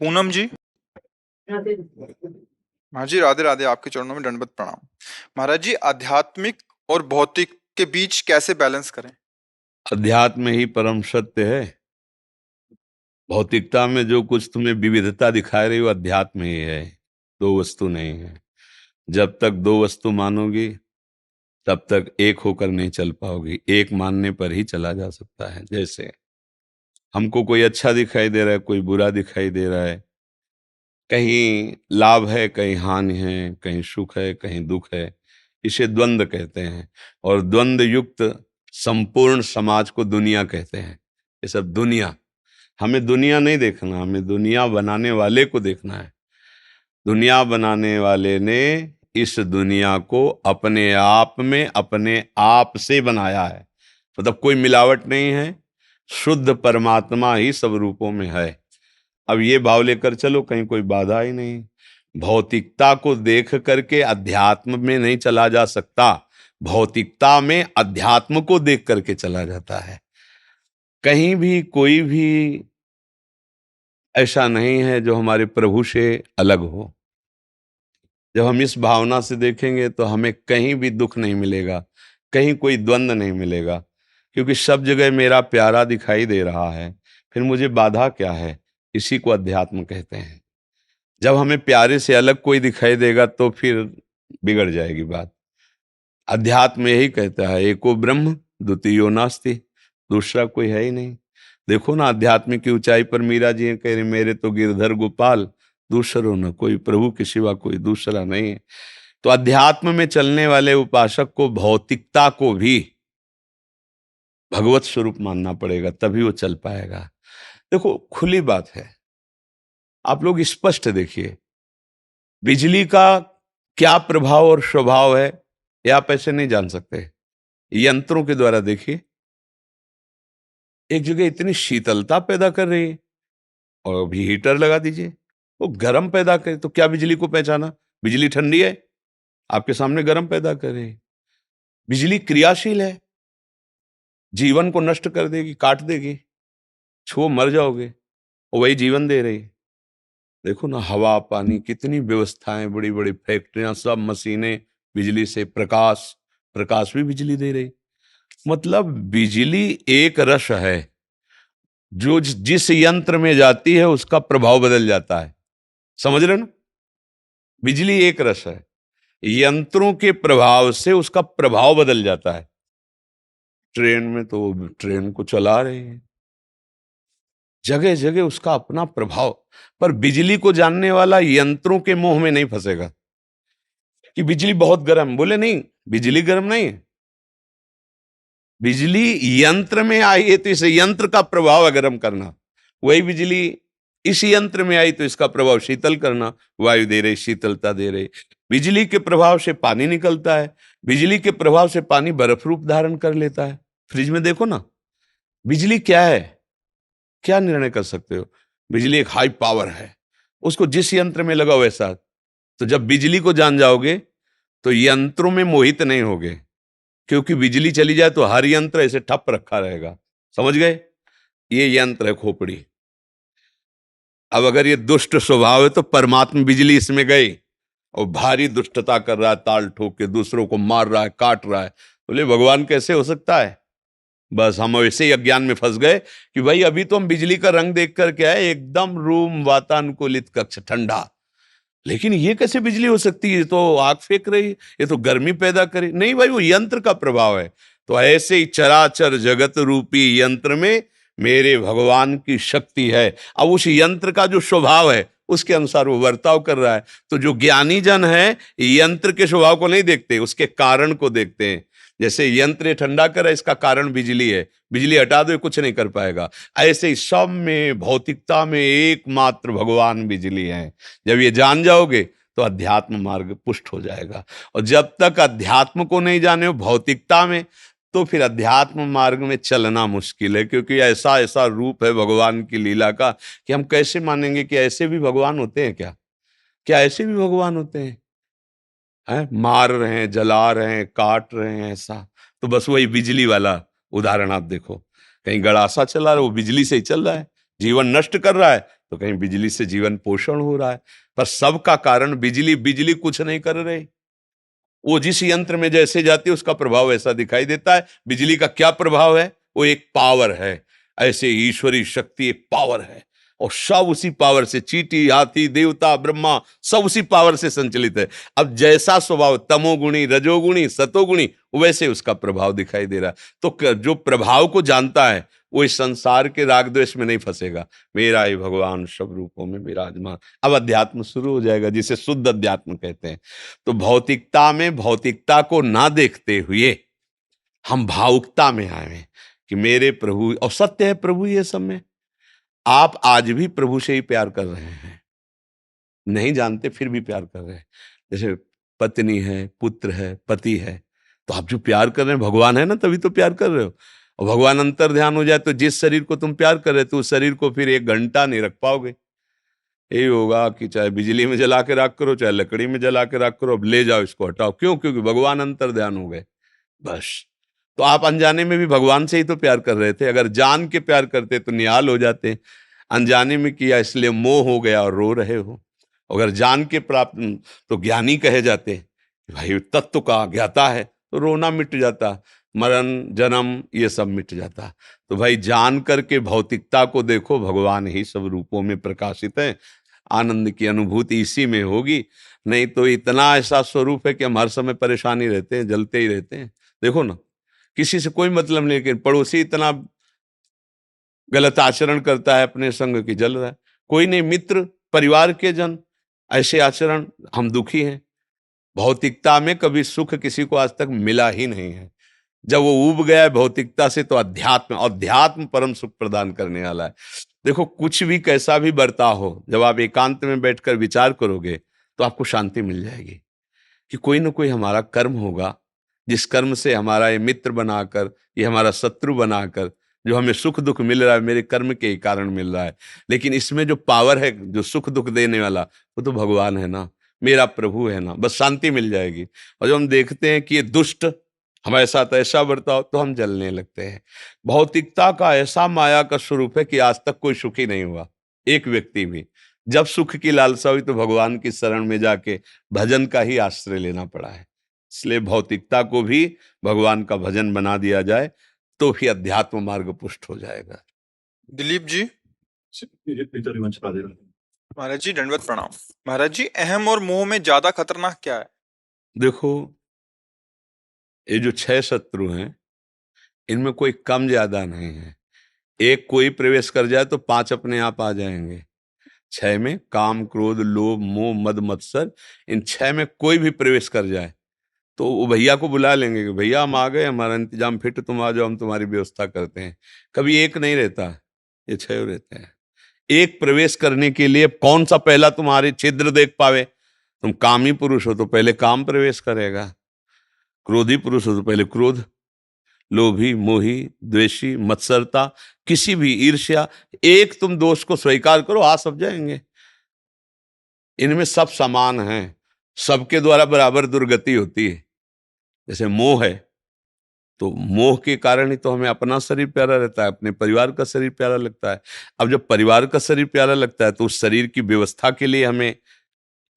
पूनम जी। हाँ जी, राधे राधे। आपके चरणों में दंडवत प्रणाम। महाराज जी, आध्यात्मिक और भौतिक के बीच कैसे बैलेंस करें? अध्यात्म ही परम सत्य है। भौतिकता में जो कुछ तुम्हें विविधता दिखाई रही वो अध्यात्म ही है। दो वस्तु नहीं है। जब तक दो वस्तु मानोगी तब तक एक होकर नहीं चल पाओगी। एक मानने पर ही चला जा सकता है। जैसे हमको कोई अच्छा दिखाई दे रहा है, कोई बुरा दिखाई दे रहा है, कहीं लाभ है, कहीं हानि है, कहीं सुख है, कहीं दुख है। इसे द्वंद्व कहते हैं। और द्वंद्व युक्त संपूर्ण समाज को दुनिया कहते हैं। ये सब दुनिया। हमें दुनिया नहीं देखना, हमें दुनिया बनाने वाले को देखना है। दुनिया बनाने वाले ने इस दुनिया को अपने आप में अपने आप से बनाया है। मतलब कोई मिलावट नहीं है। शुद्ध परमात्मा ही सब रूपों में है। अब ये भाव लेकर चलो, कहीं कोई बाधा ही नहीं। भौतिकता को देख करके अध्यात्म में नहीं चला जा सकता। भौतिकता में अध्यात्म को देख करके चला जाता है। कहीं भी कोई भी ऐसा नहीं है जो हमारे प्रभु से अलग हो। जब हम इस भावना से देखेंगे तो हमें कहीं भी दुख नहीं मिलेगा, कहीं कोई द्वंद्व नहीं मिलेगा, क्योंकि सब जगह मेरा प्यारा दिखाई दे रहा है। फिर मुझे बाधा क्या है? इसी को अध्यात्म कहते हैं। जब हमें प्यारे से अलग कोई दिखाई देगा तो फिर बिगड़ जाएगी बात। अध्यात्म यही कहता है, एको ब्रह्म द्वितीयो नास्ति। दूसरा कोई है ही नहीं। देखो ना, आध्यात्म की ऊंचाई पर मीरा जी कह रहे, मेरे तो गिरधर गोपाल दूसरो न कोई, प्रभु के सिवा कोई दूसरा नहीं है। तो अध्यात्म में चलने वाले उपासक को भौतिकता को भी भगवत स्वरूप मानना पड़ेगा, तभी वो चल पाएगा। देखो, खुली बात है, आप लोग स्पष्ट देखिए, बिजली का क्या प्रभाव और स्वभाव है ये आप ऐसे नहीं जान सकते। यंत्रों के द्वारा देखिए, एक जगह इतनी शीतलता पैदा कर रही है और अभी हीटर लगा दीजिए, वो गर्म पैदा करे। तो क्या बिजली को पहचाना? बिजली ठंडी है, आपके सामने गर्म पैदा कर रही है। बिजली क्रियाशील है, जीवन को नष्ट कर देगी, काट देगी, छो मर जाओगे, और वही जीवन दे रही है। देखो ना, हवा पानी कितनी व्यवस्थाएं, बड़ी बड़ी फैक्ट्रियां, सब मशीनें, बिजली से प्रकाश, प्रकाश भी बिजली दे रही। मतलब बिजली एक रस है, जो जिस यंत्र में जाती है उसका प्रभाव बदल जाता है। समझ रहे ना? बिजली एक रस है, यंत्रों के प्रभाव से उसका प्रभाव बदल जाता है। ट्रेन में तो ट्रेन को चला रहे हैं, जगह जगह उसका अपना प्रभाव। पर बिजली को जानने वाला यंत्रों के मोह में नहीं फंसेगा कि बिजली बहुत गर्म। बोले नहीं, बिजली गर्म नहीं है। बिजली यंत्र में आई है तो इस यंत्र का प्रभाव है गर्म करना। वही बिजली इस यंत्र में आई तो इसका प्रभाव शीतल करना। वायु दे रही, शीतलता दे रही। बिजली के प्रभाव से पानी निकलता है, बिजली के प्रभाव से पानी बर्फ रूप धारण कर लेता है। फ्रिज में देखो ना, बिजली क्या है, क्या निर्णय कर सकते हो? बिजली एक हाई पावर है, उसको जिस यंत्र में लगाओ वैसा। तो जब बिजली को जान जाओगे तो यंत्रों में मोहित नहीं होगे, क्योंकि बिजली चली जाए तो हर यंत्र ऐसे ठप रखा रहेगा। समझ गए? ये यंत्र है खोपड़ी। अब अगर ये दुष्ट स्वभाव है तो परमात्मा बिजली इसमें गई और भारी दुष्टता कर रहा है, ताल ठोक के दूसरों को मार रहा है, काट रहा है। बोले भगवान कैसे हो सकता है? बस हम वैसे ही अज्ञान में फंस गए कि भाई अभी तो हम बिजली का रंग देख करके आए, एकदम रूम वातानुकूलित, कक्ष ठंडा, लेकिन ये कैसे बिजली हो सकती है? ये तो आग फेंक रही है, ये तो गर्मी पैदा करे। नहीं भाई, वो यंत्र का प्रभाव है। तो ऐसे ही चराचर जगत रूपी यंत्र में मेरे भगवान की शक्ति है। अब उस यंत्र का जो स्वभाव है उसके अनुसार वो बर्ताव कर रहा है। तो जो ज्ञानी जन है यंत्र के स्वभाव को नहीं देखते, उसके कारण को देखते हैं। जैसे यंत्र ठंडा कर रहा है, इसका कारण बिजली है, बिजली हटा दो कुछ नहीं कर पाएगा। ऐसे ही सब में, भौतिकता में एकमात्र भगवान बिजली है। जब ये जान जाओगे तो अध्यात्म मार्ग पुष्ट हो जाएगा। और जब तक अध्यात्म को नहीं जाने हो भौतिकता में, तो फिर अध्यात्म मार्ग में चलना मुश्किल है। क्योंकि ऐसा ऐसा रूप है भगवान की लीला का कि हम कैसे मानेंगे कि ऐसे भी भगवान होते हैं? क्या क्या ऐसे भी भगवान होते हैं? मार रहे हैं, जला रहे हैं, काट रहे हैं, ऐसा। तो बस वही बिजली वाला उदाहरण आप देखो, कहीं गड़ासा चला रहा है, वो बिजली से ही चल रहा है। जीवन नष्ट कर रहा है, तो कहीं बिजली से जीवन पोषण हो रहा है, पर सबका कारण बिजली। बिजली कुछ नहीं कर रही, वो जिस यंत्र में जैसे जाती है उसका प्रभाव ऐसा दिखाई देता है। बिजली का क्या प्रभाव है? वो एक पावर है। ऐसे ईश्वरी शक्ति एक पावर है, और सब उसी पावर से, चींटी, हाथी, देवता, ब्रह्मा, सब उसी पावर से संचलित है। अब जैसा स्वभाव तमोगुणी, रजोगुणी, सतोगुणी, वैसे उसका प्रभाव दिखाई दे रहा है। तो जो प्रभाव को जानता है वो इस संसार के राग द्वेष में नहीं फंसेगा। मेरा ही भगवान सब रूपों में विराजमान। अब अध्यात्म शुरू हो जाएगा, जिसे शुद्ध अध्यात्म कहते हैं। तो भौतिकता में भौतिकता को ना देखते हुए हम भावुकता में आए कि मेरे प्रभु, और सत्य है प्रभु ये सब में। आप आज भी प्रभु से ही प्यार कर रहे हैं, नहीं जानते फिर भी प्यार कर रहे हैं। जैसे पत्नी है, पुत्र है, पति है, तो आप जो प्यार कर रहे हैं भगवान है ना, तभी तो प्यार कर रहे हो। और भगवान अंतर ध्यान हो जाए तो जिस शरीर को तुम प्यार कर रहे हो, उस शरीर को फिर 1 घंटा नहीं रख पाओगे। यही होगा कि चाहे बिजली में जला के राख करो, चाहे लकड़ी में जला के राख करो, अब ले जाओ इसको हटाओ। क्यों? क्योंकि भगवान अंतर ध्यान हो गए बस। तो आप अनजाने में भी भगवान से ही तो प्यार कर रहे थे। अगर जान के प्यार करते तो निहाल हो जाते। अनजाने में किया इसलिए मोह हो गया और रो रहे हो। अगर जान के प्राप्त तो ज्ञानी कहे जाते, भाई तत्व का ज्ञाता है, तो रोना मिट जाता, मरण जन्म ये सब मिट जाता। तो भाई जान करके भौतिकता को देखो, भगवान ही सब रूपों में प्रकाशित है। आनंद की अनुभूति इसी में होगी। नहीं तो इतना ऐसा स्वरूप है कि हम हर समय परेशानी रहते हैं, जलते ही रहते हैं। देखो ना, किसी से कोई मतलब नहीं, लेकिन पड़ोसी इतना गलत आचरण करता है अपने संग की जल रहा है। कोई नहीं, मित्र, परिवार के जन, ऐसे आचरण, हम दुखी हैं। भौतिकता में कभी सुख किसी को आज तक मिला ही नहीं है। जब वो उब गया है भौतिकता से, तो अध्यात्म, अध्यात्म परम सुख प्रदान करने वाला है। देखो, कुछ भी कैसा भी बर्ताव हो, जब आप एकांत में बैठकर विचार करोगे तो आपको शांति मिल जाएगी कि कोई ना कोई हमारा कर्म होगा, जिस कर्म से हमारा ये मित्र बनाकर, ये हमारा शत्रु बनाकर जो हमें सुख दुख मिल रहा है, मेरे कर्म के कारण मिल रहा है। लेकिन इसमें जो पावर है, जो सुख दुख देने वाला, वो तो भगवान है ना, मेरा प्रभु है ना, बस शांति मिल जाएगी। और जब हम देखते हैं कि ये दुष्ट हमारे साथ ऐसा बर्ताव, तो हम जलने लगते हैं। भौतिकता का ऐसा माया का स्वरूप है कि आज तक कोई सुखी नहीं हुआ, एक व्यक्ति भी। जब सुख की लालसा हुई तो भगवान की शरण में जाके भजन का ही आश्रय लेना पड़ा है। इसलिए भौतिकता को भी भगवान का भजन बना दिया जाए तो भी अध्यात्म मार्ग पुष्ट हो जाएगा। दिलीप जी। महाराज जी दंडवत प्रणाम। महाराज जी, अहम और मोह में ज्यादा खतरनाक क्या है? देखो, ये जो 6 शत्रु हैं, इनमें कोई कम ज्यादा नहीं है। एक कोई प्रवेश कर जाए तो 5 अपने आप आ जाएंगे। 6 में काम, क्रोध, लोभ, मोह, मद, मत्सर, इन 6 में कोई भी प्रवेश कर जाए तो वो भैया को बुला लेंगे कि भैया हम आ गए, हमारा इंतजाम फिट, तुम आ जाओ, हम तुम्हारी व्यवस्था करते हैं। कभी एक नहीं रहता, ये 6 रहते हैं। एक प्रवेश करने के लिए कौन सा पहला तुम्हारे छिद्र देख पावे? तुम कामी पुरुष हो तो पहले काम प्रवेश करेगा, क्रोधी पुरुष हो तो पहले क्रोध, लोभी, मोही, द्वेषी, मत्सरता, किसी भी ईर्ष्या, एक तुम दोष को स्वीकार करो, आ सब जाएंगे। इनमें सब समान हैं, सबके द्वारा बराबर दुर्गति होती है। जैसे मोह है, तो मोह के कारण ही तो हमें अपना शरीर प्यारा रहता है, अपने परिवार का शरीर प्यारा लगता है। अब जब परिवार का शरीर प्यारा लगता है तो उस शरीर की व्यवस्था के लिए हमें,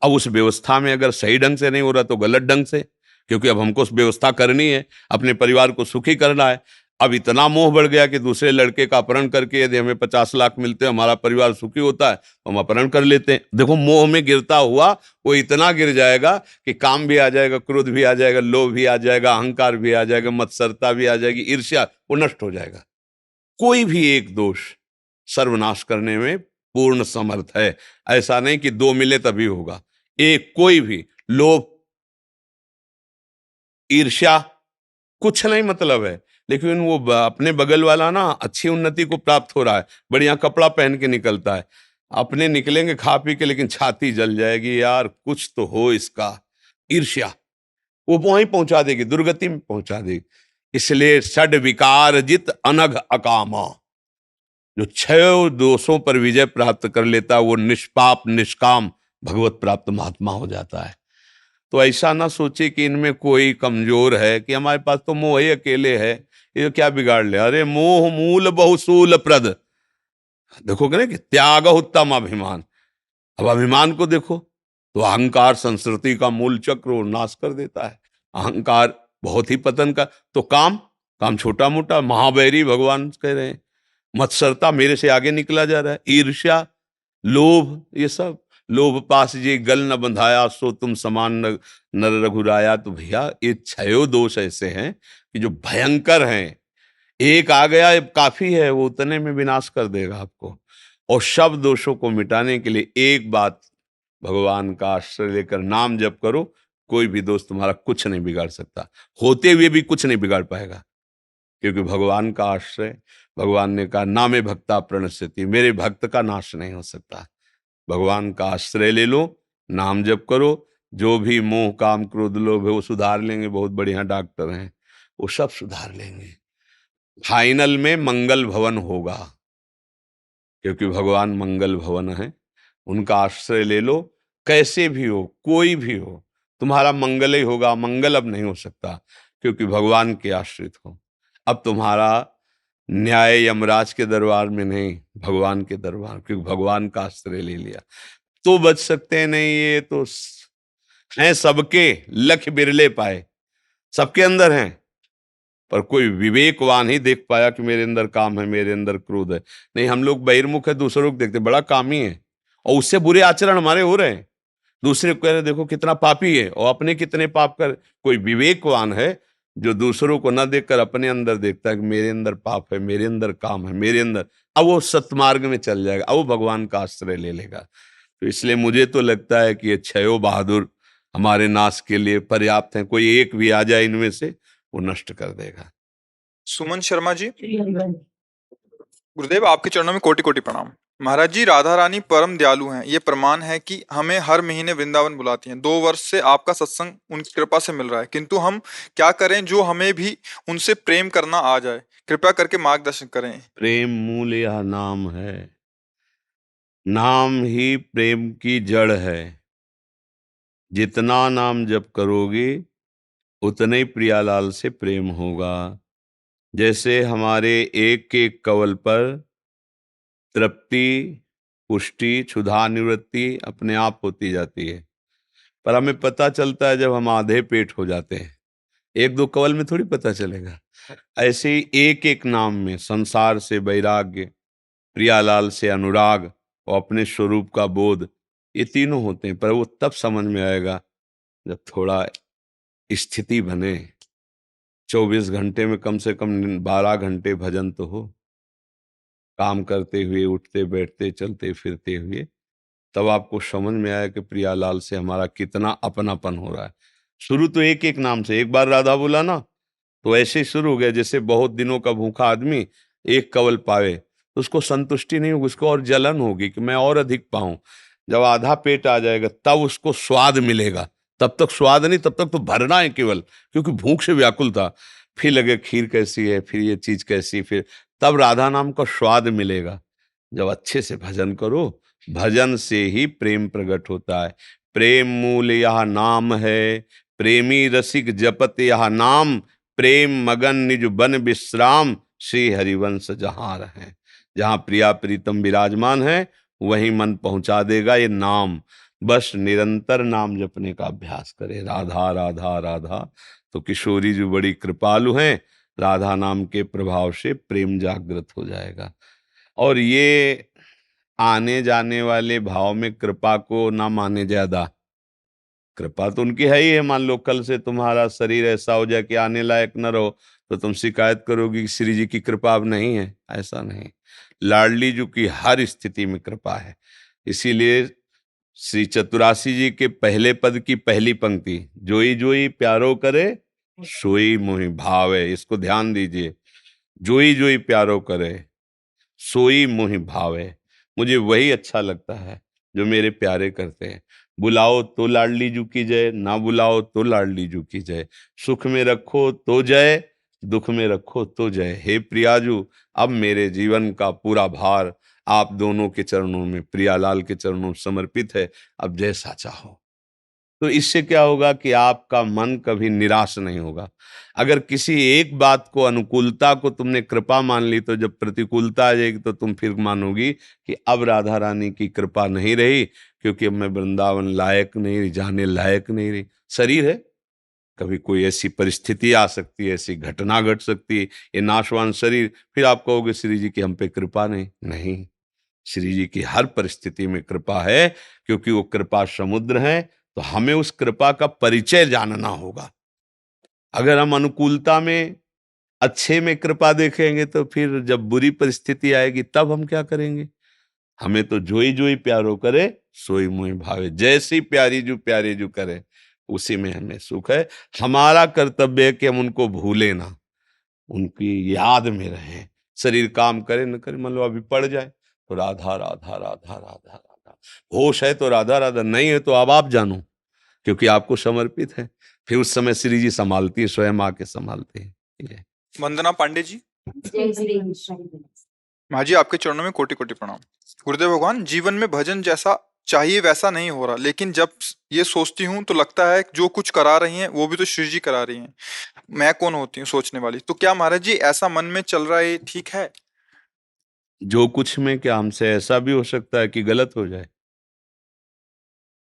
अब उस व्यवस्था में अगर सही ढंग से नहीं हो रहा तो गलत ढंग से, क्योंकि अब हमको उस व्यवस्था करनी है, अपने परिवार को सुखी करना है। अब इतना मोह बढ़ गया कि दूसरे लड़के का अपहरण करके यदि हमें 50 लाख मिलते हैं, हमारा परिवार सुखी होता है, तो हम अपहरण कर लेते हैं। देखो, मोह में गिरता हुआ वो इतना गिर जाएगा कि काम भी आ जाएगा, क्रोध भी आ जाएगा, लोभ भी आ जाएगा, अहंकार भी आ जाएगा, मत्सरता भी आ जाएगी, ईर्ष्या, वो नष्ट हो जाएगा। कोई भी एक दोष सर्वनाश करने में पूर्ण समर्थ है। ऐसा नहीं कि 2 मिले तभी होगा। एक कोई भी लोभ, ईर्ष्या, कुछ नहीं मतलब है। लेकिन वो अपने बगल वाला ना अच्छी उन्नति को प्राप्त हो रहा है, बढ़िया कपड़ा पहन के निकलता है, अपने निकलेंगे खा पी के, लेकिन छाती जल जाएगी, यार कुछ तो हो इसका। ईर्ष्या वो वहीं पहुंचा देगी, दुर्गति में पहुंचा देगी। इसलिए षड विकार जित अनघ अकामा, जो 6 दोषों पर विजय प्राप्त कर लेता, वो निष्पाप निष्काम भगवत प्राप्त महात्मा हो जाता है। तो ऐसा ना सोचे कि इनमें कोई कमजोर है, कि हमारे पास तो मोह ही अकेले है, ये क्या बिगाड़ ले। अरे मोह मूल बहुसूल प्रद, देखोगे ना कि त्याग उत्तम अभिमान। अब अभिमान को देखो तो अहंकार संस्कृति का मूल चक्र वो नाश कर देता है। अहंकार बहुत ही पतन का। तो काम, काम छोटा मोटा महावैरी भगवान कह रहे हैं। मत्सरता, मेरे से आगे निकला जा रहा है। ईर्ष्या, लोभ, ये सब। लोभ पास ये गल न बंधाया, सो तुम समान नर रघुराया। तो भैया ये छयो दोष ऐसे हैं कि जो भयंकर हैं। एक आ गया, अब काफी है, वो उतने में विनाश कर देगा आपको। और सब दोषों को मिटाने के लिए एक बात, भगवान का आश्रय लेकर नाम जप करो। कोई भी दोस्त तुम्हारा कुछ नहीं बिगाड़ सकता, होते हुए भी कुछ नहीं बिगाड़ पाएगा। क्योंकि भगवान का आश्रय, भगवान ने कहा नामे भक्ता प्रणश्यति, मेरे भक्त का नाश नहीं हो सकता। भगवान का आश्रय ले लो, नाम जप करो। जो भी मोह काम क्रोध लोभ है वो सुधार लेंगे। बहुत बढ़िया डॉक्टर हैं, वो सब सुधार लेंगे। फाइनल में मंगल भवन होगा, क्योंकि भगवान मंगल भवन है। उनका आश्रय ले लो। कैसे भी हो, कोई भी हो, तुम्हारा मंगल ही होगा। मंगल अब नहीं हो सकता, क्योंकि भगवान के आश्रित हो। अब तुम्हारा न्याय यमराज के दरबार में नहीं, भगवान के दरबार, क्योंकि भगवान का आश्रय ले लिया तो बच सकते हैं। नहीं, ये तो हैं सबके, लख बिरले पाए। सबके अंदर हैं, पर कोई विवेकवान ही देख पाया कि मेरे अंदर काम है, मेरे अंदर क्रोध है। नहीं, हम लोग बहिर्मुख है, दूसरों को देखते बड़ा कामी है, और उससे बुरे आचरण हमारे हो रहे हैं। दूसरे को कह रहे देखो कितना पापी है, और अपने कितने पाप कर। कोई विवेकवान है जो दूसरों को न देखकर अपने अंदर देखता है कि मेरे अंदर पाप है, मेरे अंदर काम है, मेरे अंदर। अब वो सतमार्ग में चल जाएगा, अब वो भगवान का आश्रय ले लेगा। तो इसलिए मुझे तो लगता है कि ये छयो बहादुर हमारे नाश के लिए पर्याप्त हैं। कोई एक भी आ जाए इनमें से, वो नष्ट कर देगा। सुमन शर्मा जी, गुरुदेव आपके चरणों में कोटि कोटि प्रणाम। महाराज जी, राधा रानी परम दयालु हैं, ये प्रमाण है कि हमें हर महीने वृंदावन बुलाती हैं। 2 वर्ष से आपका सत्संग उनकी कृपा से मिल रहा है, किंतु हम क्या करें जो हमें भी उनसे प्रेम करना आ जाए? कृपया करके मार्गदर्शन करें। प्रेम मूल यह नाम है, नाम ही प्रेम की जड़ है। जितना नाम जप करोगे उतने ही प्रियालाल से प्रेम होगा। जैसे हमारे एक एक कवल पर तृप्ति, पुष्टि, क्षुधा निवृत्ति अपने आप होती जाती है। पर हमें पता चलता है जब हम आधे पेट हो जाते हैं। एक दो कवल में थोड़ी पता चलेगा। ऐसे ही एक एक नाम में संसार से वैराग्य, प्रियालाल से अनुराग और अपने स्वरूप का बोध, ये तीनों होते हैं। पर वो तब समझ में आएगा जब थोड़ा स्थिति बने। 24 घंटे में कम से कम 12 घंटे भजन तो हो, काम करते हुए, उठते बैठते चलते फिरते हुए। तब आपको समझ में आया कि प्रियालाल से हमारा कितना अपनापन हो रहा है। शुरू तो एक एक नाम से, एक बार राधा बोला ना तो ऐसे ही शुरू हो गया। जैसे बहुत दिनों का भूखा आदमी एक कवल पावे तो उसको संतुष्टि नहीं होगी, उसको और जलन होगी कि मैं और अधिक पाऊं। जब आधा पेट आ जाएगा तब उसको स्वाद मिलेगा। तब तक स्वाद नहीं, तब तक तो भरना है केवल, क्योंकि भूख से व्याकुल था। फिर लगे खीर कैसी है, फिर ये चीज कैसी, फिर तब राधा नाम का स्वाद मिलेगा। जब अच्छे से भजन करो, भजन से ही प्रेम प्रकट होता है। प्रेम मूल यह नाम है, प्रेमी रसिक जपत यह नाम। प्रेम मगन निज बन विश्राम, श्री हरिवंश जहाँ रहे। जहाँ प्रिया प्रीतम विराजमान है वहीं मन पहुंचा देगा ये नाम। बस निरंतर नाम जपने का अभ्यास करें, राधा राधा राधा। तो किशोरी जी बड़ी कृपालु हैं, राधा नाम के प्रभाव से प्रेम जागृत हो जाएगा। और ये आने जाने वाले भाव में कृपा को ना माने ज्यादा। कृपा तो उनकी है ही है। मान लो कल से तुम्हारा शरीर ऐसा हो जाए कि आने लायक न रहो, तो तुम शिकायत करोगी कि श्री जी की कृपा अब नहीं है। ऐसा नहीं, लाडली जी की हर स्थिति में कृपा है। इसीलिए श्री चतुरासी जी के पहले पद की पहली पंक्ति, जोई जोई प्यारो करे सोई मोहि भावे। इसको ध्यान दीजिए, जोई जोई प्यारो करे सोई मोहि भावे। मुझे वही अच्छा लगता है जो मेरे प्यारे करते हैं। बुलाओ तो लाडली जू की जय, ना बुलाओ तो लाडली जू की जय। सुख में रखो तो जय, दुख में रखो तो जय। हे प्रियाजू, अब मेरे जीवन का पूरा भार आप दोनों के चरणों में, प्रियालाल के चरणों में समर्पित है। अब जैसा चाहो। तो इससे क्या होगा कि आपका मन कभी निराश नहीं होगा। अगर किसी एक बात को, अनुकूलता को तुमने कृपा मान ली, तो जब प्रतिकूलता आ जाएगी तो तुम फिर मानोगी कि अब राधा रानी की कृपा नहीं रही, क्योंकि अब मैं वृंदावन लायक नहीं रही, जाने लायक नहीं रही। शरीर है, कभी कोई ऐसी परिस्थिति आ सकती है, ऐसी घटना घट सकती है, ये नाशवान शरीर, फिर आप कहोगे श्री जी की हम पे कृपा नहीं। नहीं, श्री जी की हर परिस्थिति में कृपा है, क्योंकि वो कृपा समुद्र है। तो हमें उस कृपा का परिचय जानना होगा। अगर हम अनुकूलता में, अच्छे में कृपा देखेंगे, तो फिर जब बुरी परिस्थिति आएगी तब हम क्या करेंगे? हमें तो जोई जोई प्यारो करे, सोई मोहि भावे। जैसी प्यारी जो प्यारे जो करे, उसी में हमें सुख है। हमारा कर्तव्य है कि हम उनको भूले ना, उनकी याद में रहें। शरीर काम करे न करे, मान लो अभी पड़ जाए तो राधा राधा राधा राधा राधा, होश है तो राधा राधा, नहीं है तो अब आप जानो, क्योंकि आपको समर्पित है। फिर उस समय श्री जी संभालती है, स्वयं आके संभालते हैं। ये वंदना पांडे जी। जय श्री कृष्ण। महाराज जी, आपके चरणों में कोटि कोटि प्रणाम। गुरुदेव भगवान, जीवन में भजन जैसा चाहिए वैसा नहीं हो रहा, लेकिन जब ये सोचती हूँ तो लगता है जो कुछ करा रही हैं वो भी तो श्री जी करा रही हैं, मैं कौन होती हूँ सोचने वाली। तो क्या महाराज जी ऐसा मन में चल रहा है, ठीक है? जो कुछ में क्या हमसे ऐसा भी हो सकता है कि गलत हो जाए,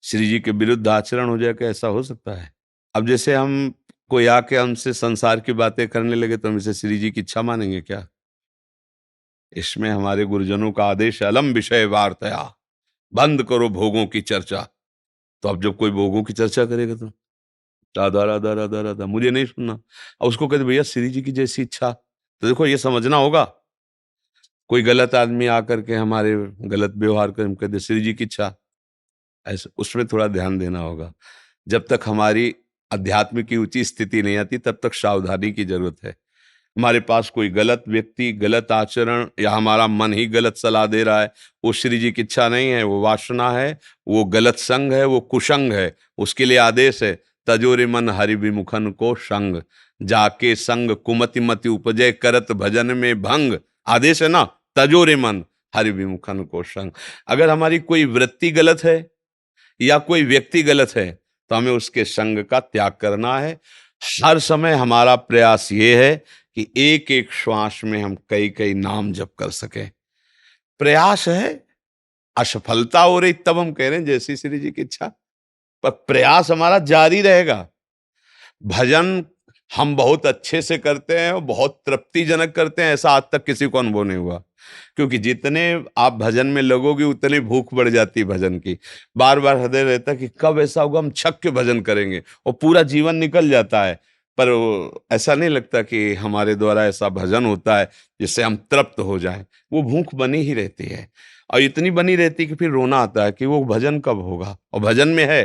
श्री जी के विरुद्ध आचरण हो जाए, क्या ऐसा हो सकता है? अब जैसे हम, कोई आके हमसे संसार की बातें करने लगे तो हम इसे श्री जी की इच्छा मानेंगे क्या? इसमें हमारे गुरुजनों का आदेश है, अलम विषय वार्तया, बंद करो भोगों की चर्चा। तो अब जब कोई भोगों की चर्चा करेगा तो राधा राधा राधा राधा, मुझे नहीं सुनना। और उसको कहते भैया श्री जी की जैसी इच्छा, तो देखो ये समझना होगा। कोई गलत आदमी आकर के हमारे गलत व्यवहार कर, हम कहते श्री जी की इच्छा, ऐसे उसमें थोड़ा ध्यान देना होगा। जब तक हमारी अध्यात्म की ऊंची स्थिति नहीं आती, तब तक सावधानी की जरूरत है। हमारे पास कोई गलत व्यक्ति, गलत आचरण, या हमारा मन ही गलत सलाह दे रहा है, वो श्री जी की इच्छा नहीं है, वो वासना है, वो गलत संग है, वो कुसंग है। उसके लिए आदेश है, तजोरे मन हरि विमुखन को संग, जाके संग कुमति मति उपजय करत भजन में भंग। आदेश है ना, तजोरे मन हरि विमुखन को संग। अगर हमारी कोई वृत्ति गलत है या कोई व्यक्ति गलत है, तो हमें उसके संग का त्याग करना है। हर समय हमारा प्रयास ये है कि एक एक श्वास में हम कई कई नाम जप कर सकें। प्रयास है, असफलता हो रही तब हम कह रहे हैं जैसी श्री जी की इच्छा, पर प्रयास हमारा जारी रहेगा। भजन हम बहुत अच्छे से करते हैं और बहुत तृप्तिजनक करते हैं, ऐसा आज तक किसी को अनुभव नहीं हुआ। क्योंकि जितने आप भजन में लगोगे उतनी भूख बढ़ जाती है भजन की। बार बार हृदय रहता है कि कब ऐसा होगा हम छक के भजन करेंगे, और पूरा जीवन निकल जाता है, पर ऐसा नहीं लगता कि हमारे द्वारा ऐसा भजन होता है जिससे हम तृप्त हो जाएं। वो भूख बनी ही रहती है, और इतनी बनी रहती है कि फिर रोना आता है कि वो भजन कब होगा। और भजन में है,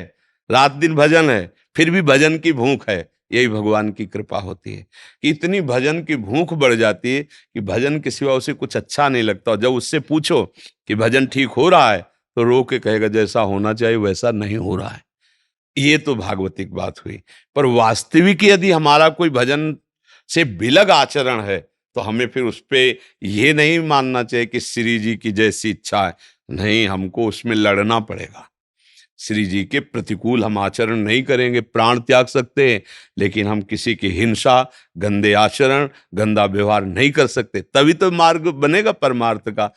रात दिन भजन है, फिर भी भजन की भूख है। यही भगवान की कृपा होती है कि इतनी भजन की भूख बढ़ जाती है कि भजन के सिवा उसे कुछ अच्छा नहीं लगता। और जब उससे पूछो कि भजन ठीक हो रहा है, तो रो के कहेगा जैसा होना चाहिए वैसा नहीं हो रहा है। ये तो भागवतिक बात हुई। पर वास्तविक यदि हमारा कोई भजन से विलग आचरण है, तो हमें फिर उस पे ये नहीं मानना चाहिए कि श्री जी की जैसी इच्छा है। नहीं, हमको उसमें लड़ना पड़ेगा। श्री जी के प्रतिकूल हम आचरण नहीं करेंगे, प्राण त्याग सकते हैं, लेकिन हम किसी की हिंसा, गंदे आचरण, गंदा व्यवहार नहीं कर सकते। तभी तो मार्ग बनेगा परमार्थ का।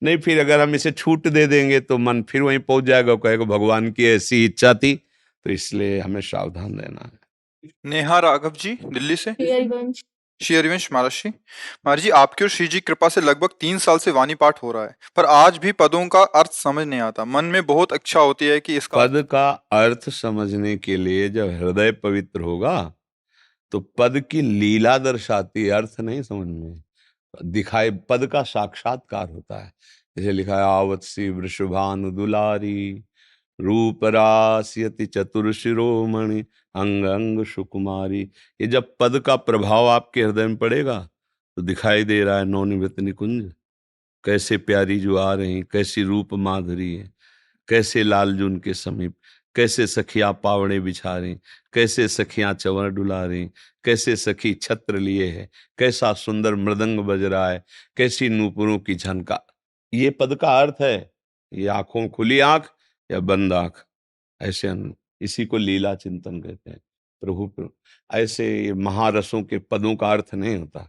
नहीं, फिर अगर हम इसे छूट दे देंगे तो मन फिर वहीं पहुंच जाएगा, कहेगा भगवान की ऐसी इच्छा थी। तो इसलिए हमें सावधान रहना है। नेहा राघव जी, दिल्ली से। हरिवंश। श्री हरिवंश महाराज जी। महाराज जी, आपकी और श्री जी कृपा से लगभग 3 साल से वाणी पाठ हो रहा है, पर आज भी पदों का अर्थ समझ नहीं आता। मन में बहुत इच्छा होती है कि इसका पद का अर्थ समझने के लिए जब हृदय पवित्र होगा, तो पद की लीला दर्शाती, अर्थ नहीं समझ में दिखाए। पद का साक्षात्कार होता है। जैसे लिखा है, आवत सी वृषभानु दुलारी, रूप रास्यति चतुर शिरोमणि, अंग अंग सुकुमारी। ये जब पद का प्रभाव आपके हृदय में पड़ेगा, तो दिखाई दे रहा है नवनिवृत्त निकुंज, कैसे प्यारी जो आ रही, कैसी रूप माधुरी है, कैसे लालजून के समीप, कैसे सखियां पावड़े बिछा रही, कैसे सखियां चंवर डुला रही, कैसे सखी छत्र लिए है, कैसा सुंदर मृदंग बज रहा है, कैसी नूपुरों की झनका। ये पद का अर्थ है। ये आंखों खुली आंख या बंद आंख, ऐसे इसी को लीला चिंतन कहते हैं। ऐसे महारसों के पदों का अर्थ नहीं होता,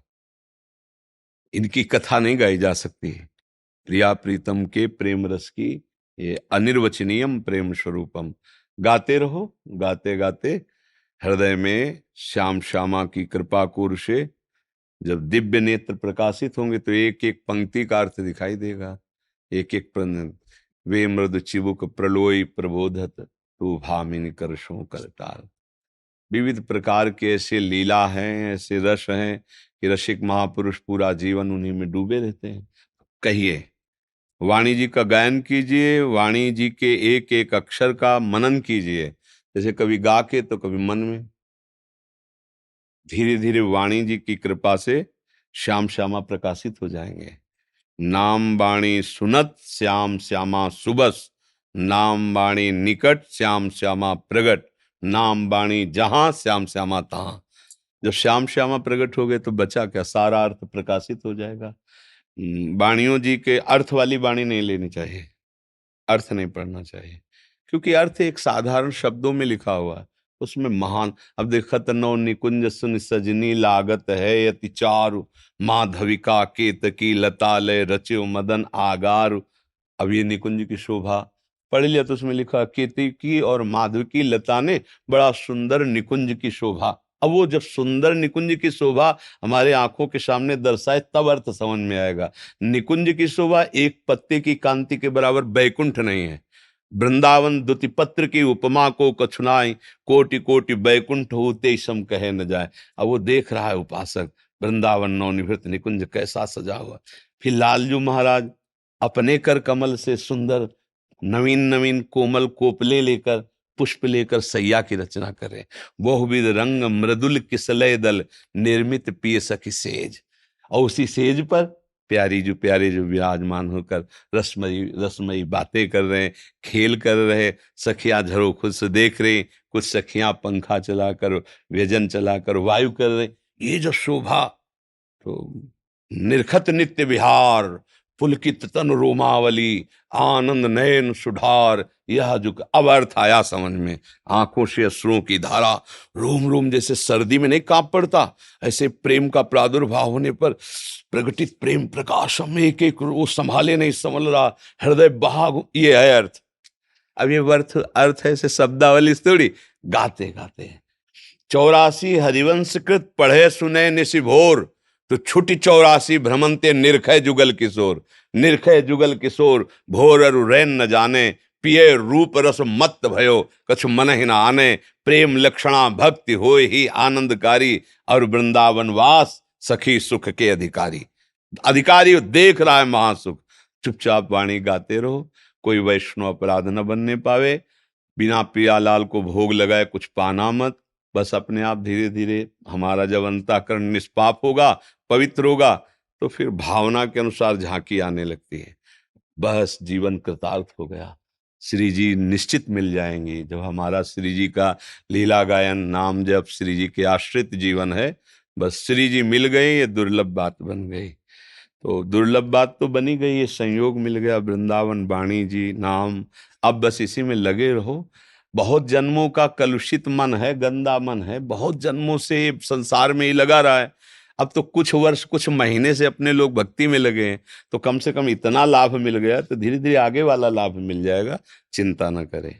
इनकी कथा नहीं गाई जा सकती। प्रिया प्रीतम के प्रेम रस की ये अनिर्वचनीयम प्रेम स्वरूपम। गाते रहो, गाते गाते हृदय में श्याम श्यामा की कृपा कोर से जब दिव्य नेत्र प्रकाशित होंगे तो एक एक पंक्ति का अर्थ दिखाई देगा। एक एक वे मृदु चिबुक प्रलोई प्रबोधत तू भामिनी करशों करताल। विविध प्रकार के ऐसे लीला हैं, ऐसे रस हैं कि रसिक महापुरुष पूरा जीवन उन्हीं में डूबे रहते हैं। कहिए, वाणी जी का गायन कीजिए, वाणी जी के एक एक अक्षर का मनन कीजिए, जैसे कभी गा के तो कभी मन में। धीरे धीरे वाणी जी की कृपा से श्याम श्यामा प्रकाशित हो जाएंगे। नाम वाणी सुनत श्याम श्यामा सुबस, नाम वाणी निकट श्याम श्यामा प्रगट, नाम वाणी जहां श्याम श्यामा तहां। जब श्याम श्यामा प्रगट हो गए तो बचा क्या, सारा अर्थ प्रकाशित हो जाएगा। वाणियों जी के अर्थ वाली वाणी नहीं लेनी चाहिए, अर्थ नहीं पढ़ना चाहिए, क्योंकि अर्थ एक साधारण शब्दों में लिखा हुआ है, उसमें महान। अब देखत नौ निकुंज सुन सजनी लागत है अति चारु, माधविका केतकी लता लय रच्यो मदन आगार। अब ये निकुंज की शोभा पढ़ लिया तो उसमें लिखा केतकी और माधविकी लता ने बड़ा सुंदर निकुंज की शोभा। अब वो जब सुंदर निकुंज की शोभा हमारे आंखों के सामने दर्शाए तब अर्थ समझ में आएगा। निकुंज की शोभा एक पत्ते की कांति के बराबर बैकुंठ नहीं है। वृंदावन दुति पत्र की उपमा को कछुनाई, कोटि कोटि बैकुंठ होते सम कहे न जाए। अब वो देख रहा है उपासक वृंदावन नवनिभृत निकुंज कैसा सजा हुआ। फिर लालजू महाराज अपने कर कमल से सुंदर नवीन नवीन कोमल कोपले लेकर पुष्प लेकर सैया की रचना करें। बहुविध रंग मृदुल किसलय दल निर्मित पिय सखी सेज। और उसी सेज पर प्यारे जो विराजमान होकर रसमयी रसमयी बातें कर रहे हैं, खेल कर रहे, सखियां झरो खुद से देख रहे, कुछ सखियां पंखा चलाकर व्यजन चलाकर वायु कर रहे। ये जो शोभा, तो निर्खत नित्य विहार पुलकित तन रोमावली आनंद नयन सुधार। यह जो अब अर्थ आया समझ में। आंखों से अश्रुओं की धारा, रोम रोम जैसे सर्दी में नहीं कांप पड़ता, ऐसे प्रेम का प्रादुर्भाव होने पर प्रकटित प्रेम प्रकाश हम एक एक वो संभाले नहीं संभल रहा, हृदय बहा। ये है अर्थ। अब ये अर्थ है से शब्दावली थोड़ी, गाते गाते 84 हरिवंश कृत पढ़े सुने निशिभोर, तो छुटी 84 भ्रमंते निरखय जुगल किशोर। निरखय जुगल किशोर भोर अरु रैन न जाने, पिए रूप रस मत भयो कछु मन ही न आने। प्रेम लक्षणा भक्ति होय ही आनंदकारी, और वृंदावन वास सखी सुख के अधिकारी। अधिकारी देख रहा है महासुख। चुपचाप वाणी गाते रहो, कोई वैष्णव अपराध न बनने पावे। बिना पियालाल को भोग लगाए कुछ पाना मत। बस अपने आप धीरे धीरे हमारा जब अंतःकरण निष्पाप होगा, पवित्र होगा, तो फिर भावना के अनुसार झांकी आने लगती है। बस जीवन कृतार्थ हो गया। श्री जी निश्चित मिल जाएंगे। जब हमारा श्री जी का लीला गायन नाम जब श्री जी के आश्रित जीवन है, बस श्री जी मिल गए, ये दुर्लभ बात बन गई। तो दुर्लभ बात तो बनी गई, ये संयोग मिल गया वृंदावन वाणी जी नाम। अब बस इसी में लगे रहो। बहुत जन्मों का कलुषित मन है, गंदा मन है, बहुत जन्मों से संसार में ही लगा रहा है। अब तो कुछ वर्ष कुछ महीने से अपने लोग भक्ति में लगे हैं, तो कम से कम इतना लाभ मिल गया, तो धीरे धीरे आगे वाला लाभ मिल जाएगा। चिंता न करें।